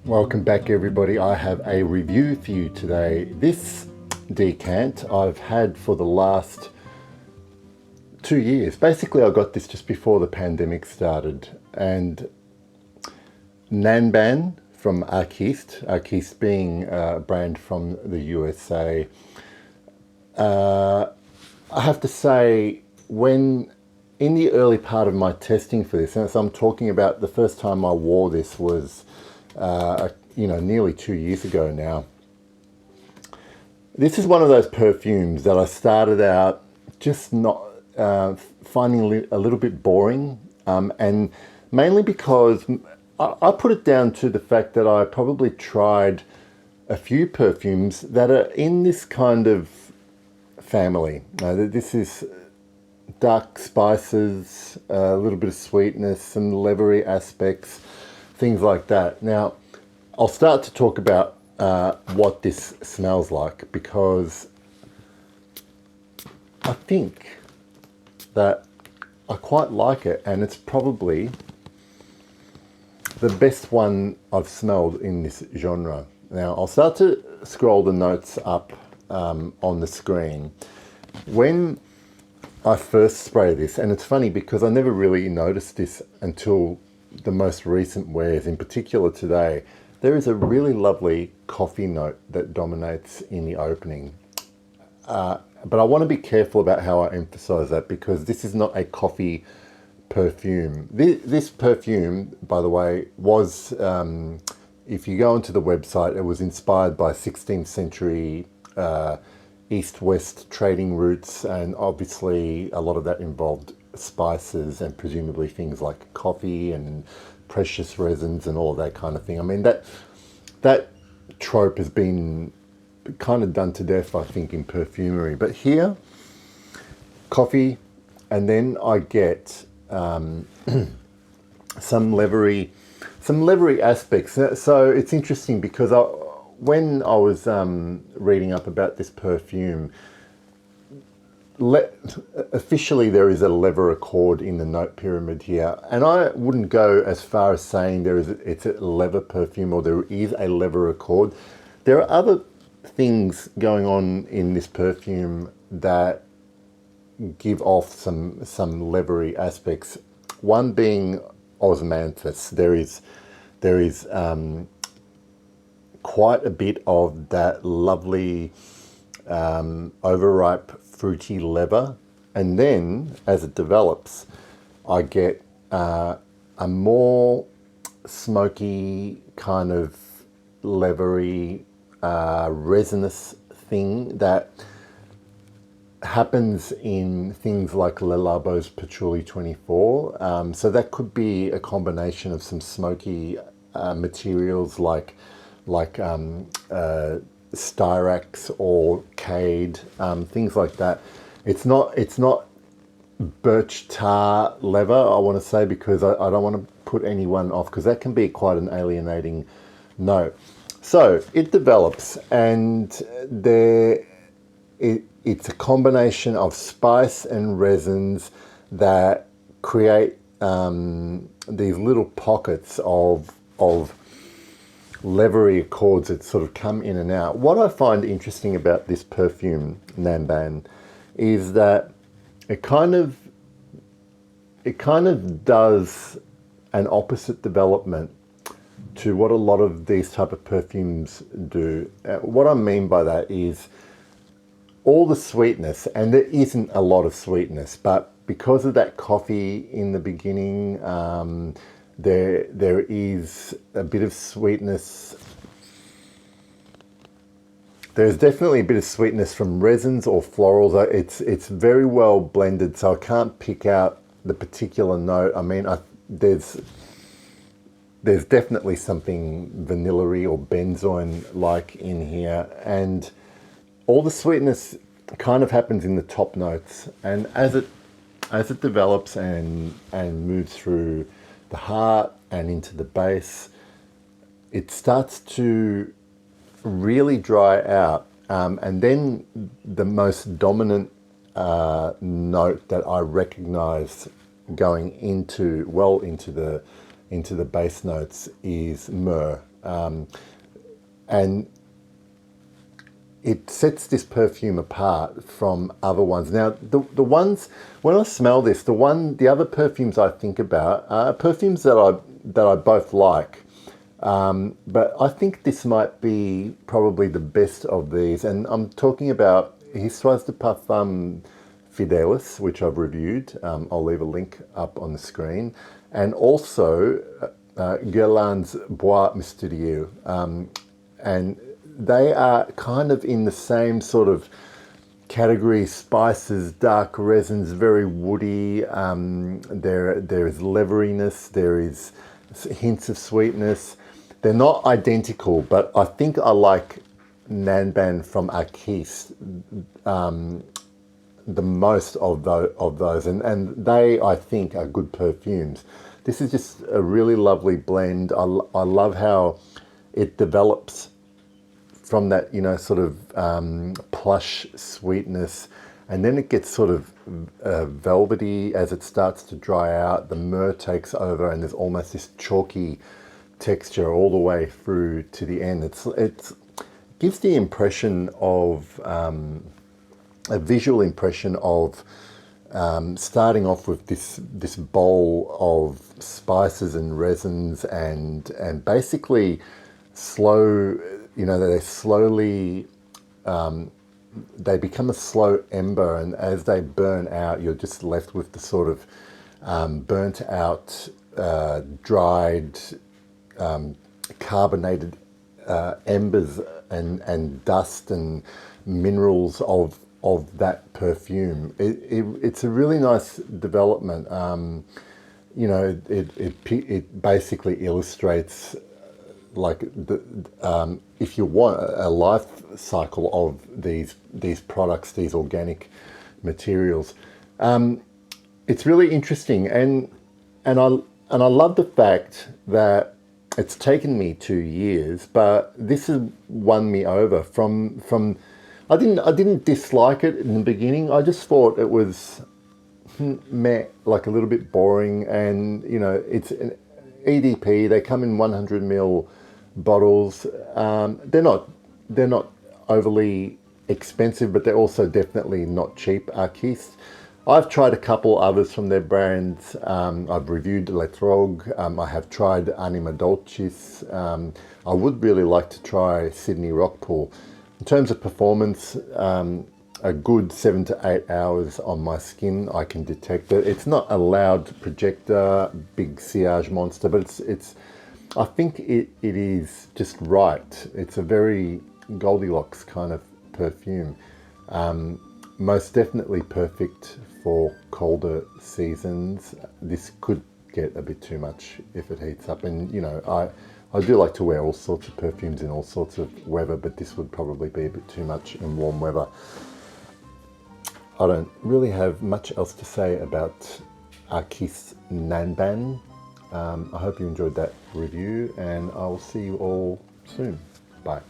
Welcome back everybody. I have a review for you today. This decant I've had for the last 2 years. Basically I got this just before the pandemic started, and Nanban from Arquiste being a brand from the USA. I have to say, when in the early part of my testing for this, and so I'm talking about the first time I wore this was nearly 2 years ago now. This is one of those perfumes that I started out just not finding a little bit boring, and mainly because I put it down to the fact that I probably tried a few perfumes that are in this kind of family. This is dark spices, a little bit of sweetness, some leathery aspects, things like that. Now, I'll start to talk about what this smells like, because I think that I quite like it, and it's probably the best one I've smelled in this genre. Now, I'll start to scroll the notes up on the screen. When I first spray this, and it's funny because I never really noticed this until the most recent wears, in particular today, there is a really lovely coffee note that dominates in the opening. But I want to be careful about how I emphasize that, because this is not a coffee perfume. This perfume, by the way, was, if you go onto the website, it was inspired by 16th century East-West trading routes, and obviously a lot of that involved spices and presumably things like coffee and precious resins and all of that kind of thing. I mean, that trope has been kind of done to death, I think, in perfumery. But here, coffee, and then I get some leathery aspects. So it's interesting because when I was reading up about this perfume, officially there is a leather accord in the note pyramid here, and I wouldn't go as far as saying it's a leather perfume or there is a leather accord. There are other things going on in this perfume that give off some leathery aspects. One being osmanthus. There is quite a bit of that lovely overripe fruity leather, and then as it develops I get a more smoky kind of leathery resinous thing that happens in things like Le Labo's Patchouli 24. So that could be a combination of some smoky materials like styrax or cade, things like that. It's not birch tar leather, I want to say, because I don't want to put anyone off, because that can be quite an alienating note. So it develops, and it's a combination of spice and resins that create these little pockets of leathery accords that sort of come in and out. What I find interesting about this perfume, Nanban, is that it kind of does an opposite development to what a lot of these type of perfumes do. What I mean by that is all the sweetness, and there isn't a lot of sweetness, but because of that coffee in the beginning, there is a bit of sweetness. There's definitely a bit of sweetness from resins or florals. It's very well blended, so I can't pick out the particular note. I mean, there's definitely something vanilla-y or benzoin-like in here, and all the sweetness kind of happens in the top notes, and as it develops and moves through the heart and into the base, it starts to really dry out, and then the most dominant note that I recognize going into the base notes is myrrh. And it sets this perfume apart from other ones. Now, the ones, when I smell this, the other perfumes I think about are perfumes that I both like. But I think this might be probably the best of these. And I'm talking about Histoire de Parfum Fidelis, which I've reviewed. I'll leave a link up on the screen. And also Guerlain's Bois Mystérieux. And they are kind of in the same sort of category: spices, dark resins, very woody. There is leveriness, there is hints of sweetness. They're not identical, but I think I like Nanban from Arquiste the most of those, and they, I think, are good perfumes. This is just a really lovely blend. I love how it develops from that, sort of plush sweetness, and then it gets sort of velvety as it starts to dry out. The myrrh takes over, and there's almost this chalky texture all the way through to the end. It gives the impression of a visual impression of starting off with this bowl of spices and resins, and basically slow, they slowly they become a slow ember, and as they burn out, you're just left with the sort of burnt out, dried, carbonated embers and dust and minerals of that perfume. It's a really nice development. It basically illustrates, like, if you want a life cycle of these products, these organic materials. It's really interesting, and I love the fact that it's taken me 2 years, but this has won me over. From I didn't dislike it in the beginning. I just thought it was meh, like a little bit boring, and it's an EDP. They come in 100 ml bottles. They're not overly expensive, but they're also definitely not cheap. Arquiste. I've tried a couple others from their brands. I've reviewed Le Trogue. I have tried Anima Dolcis. I would really like to try Sydney Rockpool. In terms of performance, a good 7 to 8 hours on my skin, I can detect it. It's not a loud projector, big sillage monster, but it's. I think it is just right. It's a very Goldilocks kind of perfume. Most definitely perfect for colder seasons. This could get a bit too much if it heats up, and I do like to wear all sorts of perfumes in all sorts of weather, but this would probably be a bit too much in warm weather. I don't really have much else to say about Arquiste Nanban. I hope you enjoyed that review, and I will see you all soon. Bye.